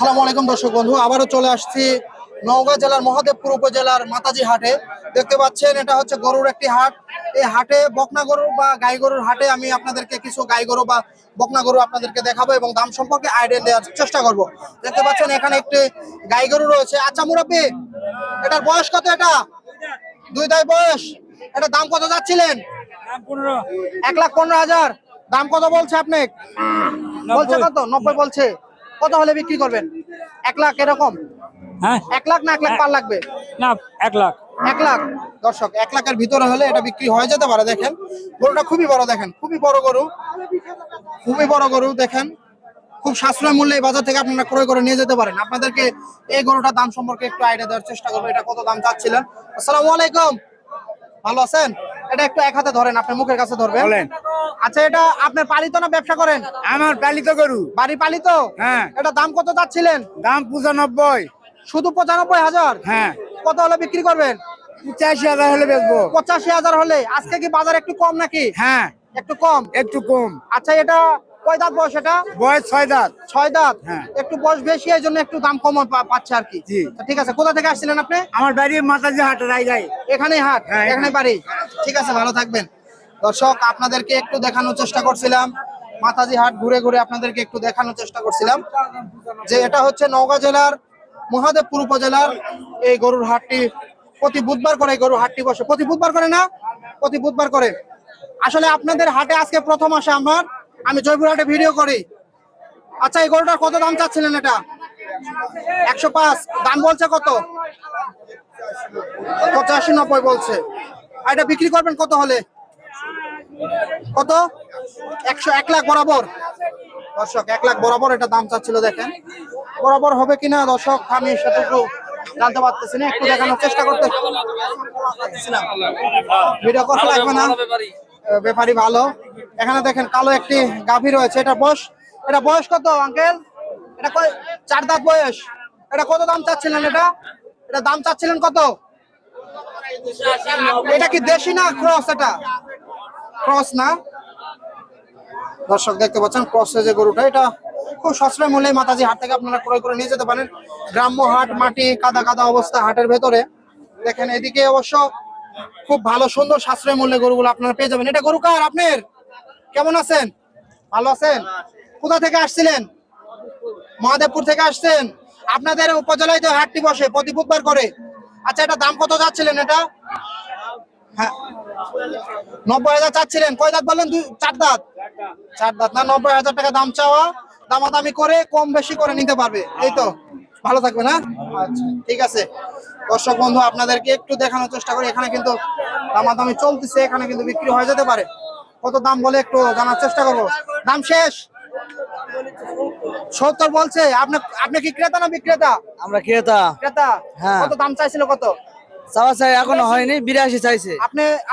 আসসালামু আলাইকুম দর্শক বন্ধু, আবারও চলে আসছি নওগাঁ জেলার মহাদেবপুর উপজেলার মাতাজি হাটে। দেখতে পাচ্ছেন এটা হচ্ছে গরুর একটি হাট। এই হাটে বকনা গরু বা গাই গরুর হাটে আমি আপনাদেরকে কিছু গাই গরু বা বকনা গরু আপনাদেরকে দেখাবো এবং দাম সম্পর্কে আইডিয়া দেওয়ার চেষ্টা করব। দেখতে পাচ্ছেন এখানে একটি গাই গরু রয়েছে। আচ্ছা মুরাব্বি, এটার বয়স কত? এটা দুই দাই বয়স। এটা দাম কত যাচ্ছিলেন? 1,15,000। দাম কত বলছে আপনি? বলছে কত? 90 বলছে। কত হলে বিক্রি করবেন? 1 লাখ এরকম? হ্যাঁ 1 লাখ না 1 লাখ পার লাগবে? না 1 লাখ। 1 লাখ। দর্শক 1 লাখের ভিতরে হলে এটা বিক্রি হয়ে যেতে পারে। দেখেন গরুটা খুবই বড়, দেখেন খুবই বড় গরু, খুবই বড় গরু। দেখেন খুব সাশ্রয় মূল্যে এই বাজার থেকে আপনারা ক্রয় করে নিয়ে যেতে পারেন। আপনাদেরকে এই গরুটার দাম সম্পর্কে একটু আইডিয়া দেওয়ার চেষ্টা করবো। এটা কত দাম চাচ্ছিলেন? আসসালামু আলাইকুম, ভালো আছেন? এটা একটু এক হাতে ধরেন, আপনার মুখের কাছে ধরবেন। বলেন। আচ্ছা, এটা আপনার পালিত না ব্যবসা করেন? আমার পালিত গরু। বাড়ি পালিত? হ্যাঁ। এটা দাম কত চাচ্ছিলেন? দাম 95। শুধু 95,000? হ্যাঁ। কত হলে বিক্রি করবেন? 85,000 হলে বেচবো। 85,000 হলে? আজকে কি বাজার একটু কম নাকি? হ্যাঁ একটু কম। একটু কম। আচ্ছা, এটা কয় দাঁত বয়স? এটা বয়স 6 দাঁত। 6 দাঁত। হ্যাঁ। একটু বয়স বেশি, এই জন্য একটু দাম কম পাচ্ছে আর কি। জি। ঠিক আছে, কোথা থেকে আসছিলেন আপনি? আমার বাড়ি মাতাজি হাট রায়গাই। এখানেই হাট? হ্যাঁ, এখানে বাড়ি। ঠিক আছে, ভালো থাকবেন। দর্শক আপনাদেরকে একটু দেখানোর চেষ্টা করছিলাম, মাতাজি হাট ঘুরে ঘুরে আপনাদেরকে একটু দেখানোর চেষ্টা করছিলাম যে এটা হচ্ছে নওগাঁ জেলার মহাদেবপুর উপজেলার এই গরুর হাটটি প্রতি বুধবার করে। এই গরুর হাটটি বসে প্রতি বুধবার করে না? প্রতি বুধবার করে। আসলে আপনাদের হাটে আজকে প্রথম আসে আমি জয়পুরহাটে ভিডিও করি। আচ্ছা, এই গরুটার কত দাম চাচ্ছিলেন? এটা 105। দাম বলছে কত? 85-90 বলছে। আর এটা বিক্রি করবেন কত হলে? কত? 1 লাখ বরাবর? দর্শক 1 লাখ বরাবর এটা দাম চাচ্ছিল। দেখেন বরাবর হবে কিনা দর্শক আমি সেটা একটু জানতে পারতেছি না, একটু দেখানোর চেষ্টা করতে ভিডিও করা লাগবে না। ব্যাপারী ভালো। এখানে দেখেন কালো একটি গাভী রয়েছে। এটা বয়স কত আঙ্কেল? এটা 4 দাঁত বয়স। এটা কত দাম চাচ্ছিলেন? এটা দাম চাচ্ছিলেন কত? এটা কি দেশি না ক্রস? এটা ক্রস না? দর্শক দেখতে পাচ্ছেন ক্রস যে গরুটা, এটা খুব সাশ্রয় মূল্যে মাতাজি হাট থেকে আপনারা ক্রয় করে নিয়ে যেতে পারেন। গ্রাম্য হাট, মাটি কাদা কাদা অবস্থা হাটের ভেতরে। দেখেন এদিকে অবশ্য খুব ভালো সুন্দর সাশ্রয় মূল্যে গরুগুলো আপনারা পেয়ে যাবেন। এটা গরু কার আপনার? কেমন আছেন? ভালো আছেন? কোথা থেকে আসছিলেন? মহাদেবপুর থেকে আসছেন? আপনাদের উপজেলায় তো হাটটি বসে প্রতি বুধবার করে। আচ্ছা, এটা দাম কত যাচ্ছিলেন? এটা হ্যাঁ 90,000 চাচ্ছিলেন। কয় দাঁত বললেন? 4 দাঁত। 4 দাঁত না? 90,000 টাকা দাম চাওয়া, দামাদামি করে কম বেশি করে নিতে পারবে। এই তো, ভালো থাকবে না? আচ্ছা ঠিক আছে। দর্শক বন্ধু আপনাদেরকে একটু দেখানোর চেষ্টা করি, এখানে কিন্তু দামাদামি চলতেছে, এখানে কিন্তু বিক্রি হয়ে যেতে পারে। কত দাম বলে একটু জানার চেষ্টা করবো। দাম শেষ? 70 বলছে। আপনি কি ক্রেতা না বিক্রেতা? আমরা ক্রেতা। ক্রেতা। হ্যাঁ। কত দাম চাইছিল? কত চাওয়া চাই এখনো হয়নি, 82 চাইছে।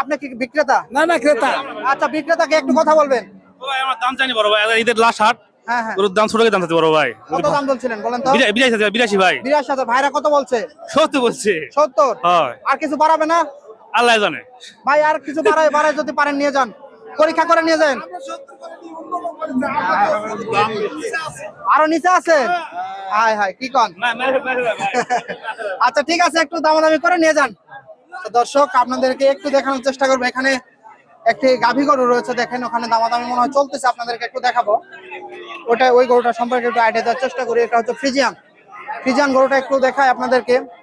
আপনি কি বিক্রেতা? না ক্রেতা। আচ্ছা, বিক্রেতাকে একটু কথা বলবেন। ভাই আমার দাম চাইনি বড় ভাই, ঈদের লাস্ট হাট, হ্যাঁ হ্যাঁ। গরুর দাম ছোট দাম চাচ্ছে বড় ভাই। কত দাম বলছিলেন বলেন তো? 82 ভাই। 82,000। ভাইরা কত বলছে? 70 বলছে। 70। হয়। আর কিছু বাড়াবে না? আল্লাহ জানে। ভাই আর কিছু বাড়ায় যদি পারেন নিয়ে যান, পরীক্ষা করে নিয়ে যান। আরো নিচে আছে? হাই হাই, কি কন? আচ্ছা ঠিক আছে, একটু দামাদামি করে নিয়ে যান। তো দর্শক আপনাদেরকে একটু দেখানোর চেষ্টা করবো, এখানে একটি গাভী গরু রয়েছে। দেখেন ওখানে দামাদামি মনে হয় চলতেছে, আপনাদেরকে একটু দেখাবো। ওই গরুটা সম্পর্কে একটু আইডিয়া দেওয়ার চেষ্টা করি। এটা হচ্ছে ফ্রিজিয়ান গরুটা, একটু দেখায় আপনাদেরকে।